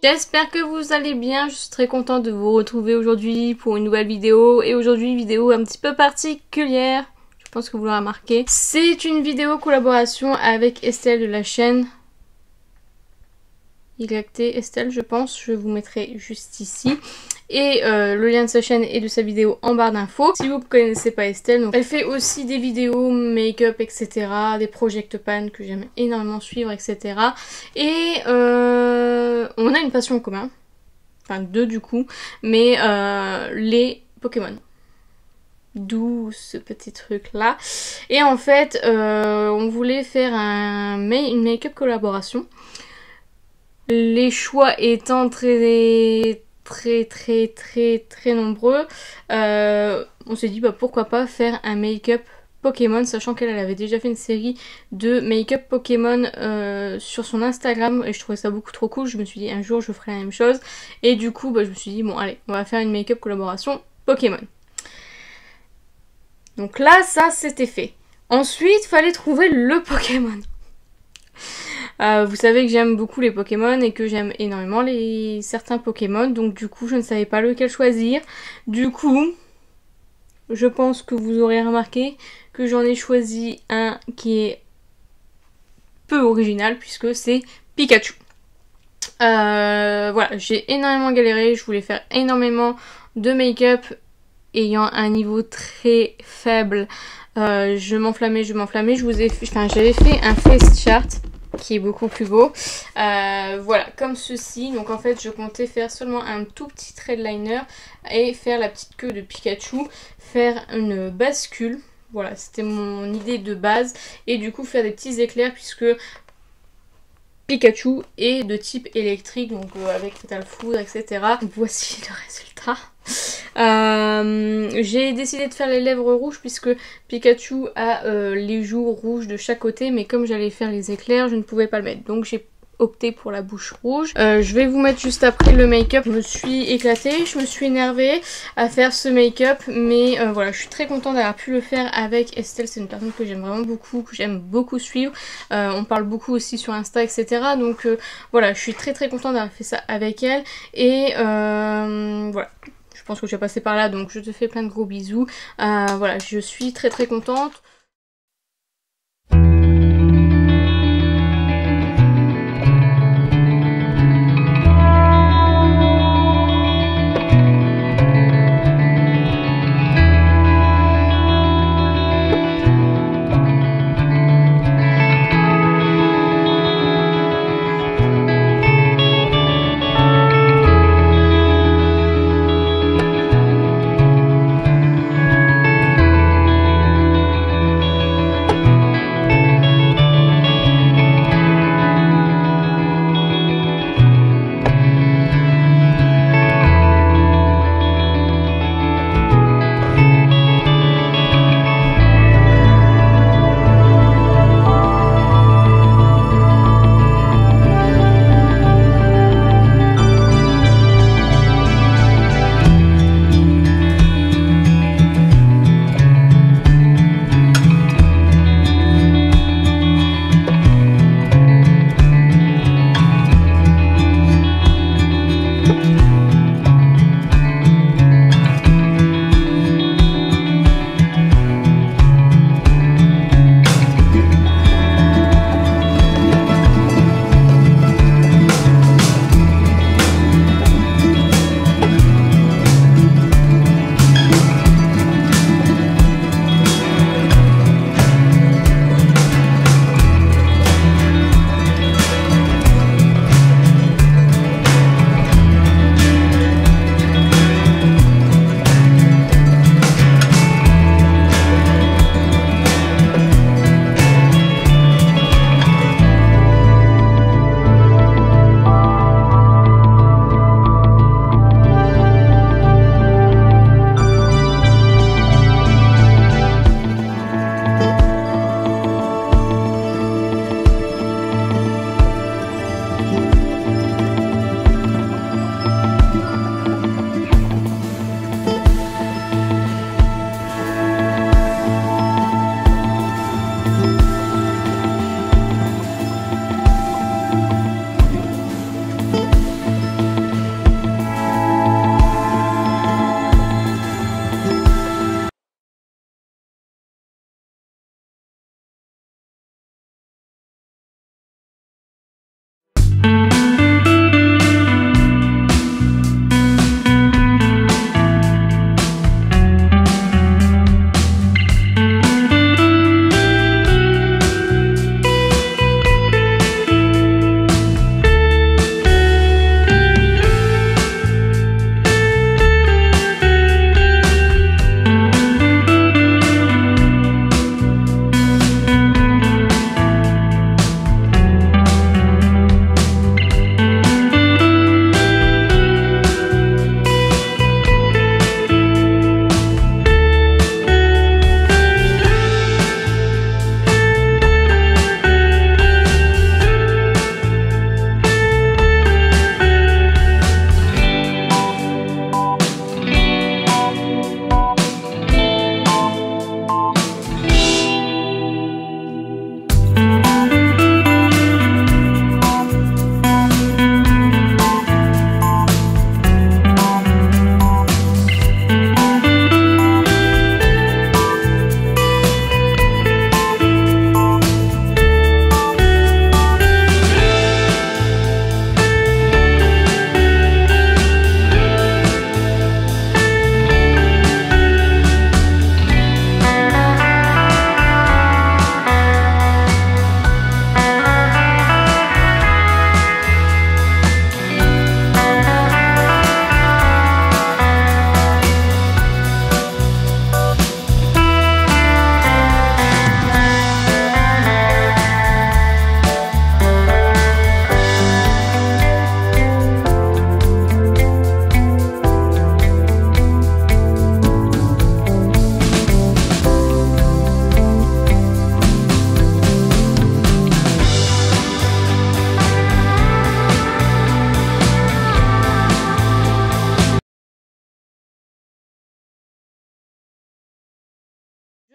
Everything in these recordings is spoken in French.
J'espère que vous allez bien, je suis très contente de vous retrouver aujourd'hui pour une nouvelle vidéo. Et aujourd'hui une vidéo un petit peu particulière, je pense que vous l'aurez remarqué. C'est une vidéo collaboration avec Estelle de la chaîne YT Estelle, je pense, je vous mettrai juste ici. Et le lien de sa chaîne et de sa vidéo en barre d'infos. Si vous ne connaissez pas Estelle, donc elle fait aussi des vidéos make-up, etc. Des project pan que j'aime énormément suivre, etc. Et on a une passion en commun. Enfin deux du coup. Mais les Pokémon. D'où ce petit truc là. Et en fait, on voulait faire une make-up collaboration. Les choix étant très nombreux, on s'est dit bah pourquoi pas faire un make-up Pokémon, sachant qu'elle avait déjà fait une série de make-up Pokémon sur son Instagram et je trouvais ça beaucoup trop cool. Je me suis dit un jour je ferai la même chose et du coup bah, je me suis dit bon allez on va faire une make-up collaboration Pokémon. Donc là ça c'était fait. Ensuite fallait trouver le Pokémon. Vous savez que j'aime beaucoup les Pokémon et que j'aime énormément certains Pokémon, donc du coup je ne savais pas lequel choisir. Du coup, je pense que vous aurez remarqué que j'en ai choisi un qui est peu original puisque c'est Pikachu. Voilà, j'ai énormément galéré, je voulais faire énormément de make-up ayant un niveau très faible. Je m'enflammais, j'avais fait un face chart qui est beaucoup plus beau. Voilà, comme ceci. Donc en fait, je comptais faire seulement un tout petit trait de liner et faire la petite queue de Pikachu, faire une bascule. Voilà, c'était mon idée de base. Et du coup, faire des petits éclairs puisque Pikachu est de type électrique, donc avec Fatal Foudre, etc. Voici le résultat. J'ai décidé de faire les lèvres rouges puisque Pikachu a les joues rouges de chaque côté, mais comme j'allais faire les éclairs, je ne pouvais pas le mettre. Donc j'ai opté pour la bouche rouge. Je vais vous mettre juste après le make-up. Je me suis éclatée, je me suis énervée à faire ce make-up, mais voilà, je suis très contente d'avoir pu le faire avec Estelle. C'est une personne que j'aime vraiment beaucoup, que j'aime beaucoup suivre. On parle beaucoup aussi sur Insta, etc. Donc voilà, je suis très contente d'avoir fait ça avec elle. Et voilà. Je pense que je vais passer par là, donc je te fais plein de gros bisous. Voilà, je suis très contente.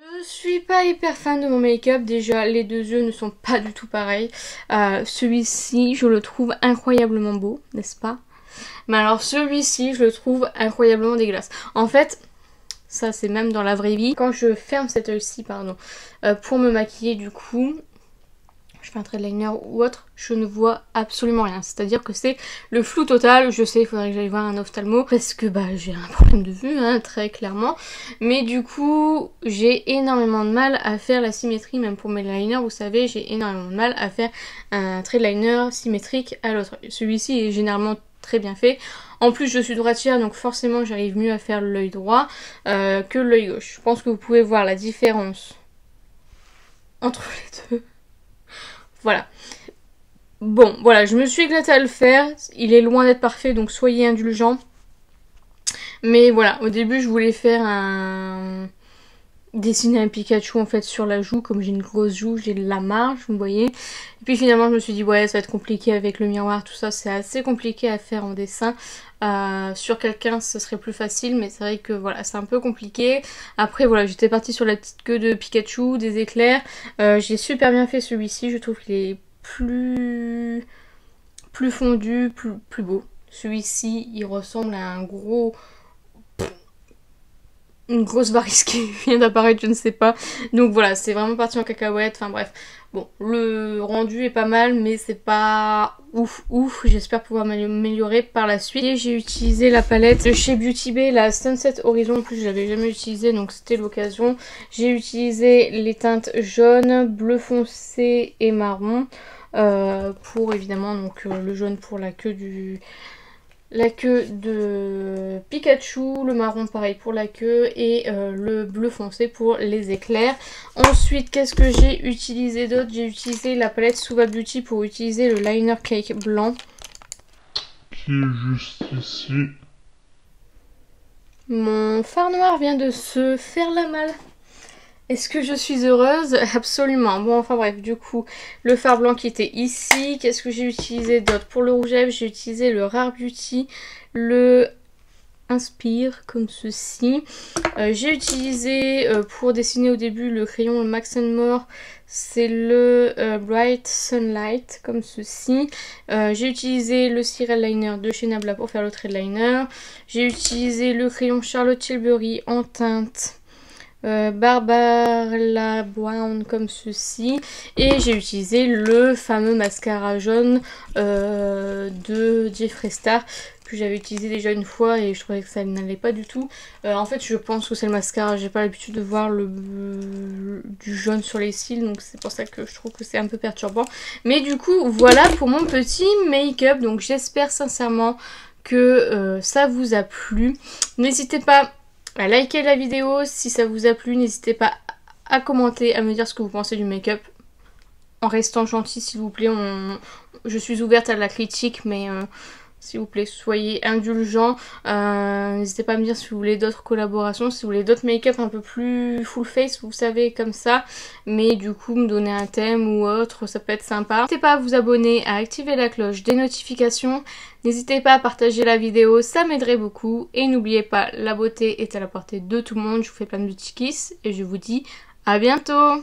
Je suis pas hyper fan de mon make-up, déjà les deux yeux ne sont pas du tout pareils. Celui-ci je le trouve incroyablement beau, n'est-ce pas? Mais alors celui-ci je le trouve incroyablement dégueulasse. En fait, ça c'est même dans la vraie vie. Quand je ferme cet œil-ci, pardon, pour me maquiller du coup, je fais un trait de liner ou autre, je ne vois absolument rien. C'est-à-dire que c'est le flou total. Je sais, il faudrait que j'aille voir un ophtalmo parce que bah j'ai un problème de vue, hein, très clairement. Mais du coup, j'ai énormément de mal à faire la symétrie, même pour mes liners, vous savez, j'ai énormément de mal à faire un trait de liner symétrique à l'autre. Celui-ci est généralement très bien fait. En plus, je suis droitière, donc forcément, j'arrive mieux à faire l'œil droit que l'œil gauche. Je pense que vous pouvez voir la différence entre les deux. Voilà. Bon, voilà, je me suis éclatée à le faire. Il est loin d'être parfait, donc soyez indulgents. Mais voilà, au début, je voulais faire dessiner un Pikachu en fait sur la joue. Comme j'ai une grosse joue, j'ai de la marge, vous voyez. Et puis finalement, je me suis dit, ouais, ça va être compliqué avec le miroir, tout ça. C'est assez compliqué à faire en dessin. Sur quelqu'un, ce serait plus facile, mais c'est vrai que voilà, c'est un peu compliqué. Après, voilà, j'étais partie sur la petite queue de Pikachu, des éclairs. J'ai super bien fait celui-ci, je trouve qu'il est plus fondu, plus beau. Celui-ci, il ressemble à une grosse varice qui vient d'apparaître, je ne sais pas. Donc voilà, c'est vraiment parti en cacahuète, enfin bref. Bon, le rendu est pas mal, mais c'est pas ouf. J'espère pouvoir m'améliorer par la suite. Et j'ai utilisé la palette de chez Beauty Bay, la Sunset Horizon. En plus, je l'avais jamais utilisée, donc c'était l'occasion. J'ai utilisé les teintes jaune, bleu foncé et marron. Pour évidemment, donc le jaune pour la queue de Pikachu, le marron pareil pour la queue et le bleu foncé pour les éclairs. Ensuite, qu'est-ce que j'ai utilisé d'autre? J'ai utilisé la palette Suva Beauty pour utiliser le liner cake blanc. Qui est juste ici. Mon fard noir vient de se faire la malle. Est-ce que je suis heureuse? Absolument. Bon, enfin bref, du coup, le fard blanc qui était ici. Qu'est-ce que j'ai utilisé d'autre? Pour le rouge à lèvres, j'ai utilisé le Rare Beauty, le Inspire, comme ceci. J'ai utilisé, pour dessiner au début, le crayon Max & More. C'est le Bright Sunlight, comme ceci. J'ai utilisé le Cyril Liner de chez Nabla pour faire le trait de liner. J'ai utilisé le crayon Charlotte Tilbury en teinte Barbara Brown comme ceci, et j'ai utilisé le fameux mascara jaune de Jeffree Star que j'avais utilisé déjà une fois et je trouvais que ça n'allait pas du tout. En fait, je pense que c'est le mascara, j'ai pas l'habitude de voir du jaune sur les cils, donc c'est pour ça que je trouve que c'est un peu perturbant. Mais du coup, voilà pour mon petit make-up, donc j'espère sincèrement que ça vous a plu. N'hésitez pas à liker la vidéo si ça vous a plu, n'hésitez pas à commenter, à me dire ce que vous pensez du make-up. En restant gentil s'il vous plaît, je suis ouverte à la critique, mais s'il vous plaît soyez indulgents. N'hésitez pas à me dire si vous voulez d'autres collaborations, si vous voulez d'autres make-up un peu plus full face, vous savez, comme ça. Mais du coup me donner un thème ou autre, ça peut être sympa. N'hésitez pas à vous abonner, à activer la cloche des notifications. N'hésitez pas à partager la vidéo, ça m'aiderait beaucoup. Et n'oubliez pas, la beauté est à la portée de tout le monde. Je vous fais plein de petits kisses et je vous dis à bientôt.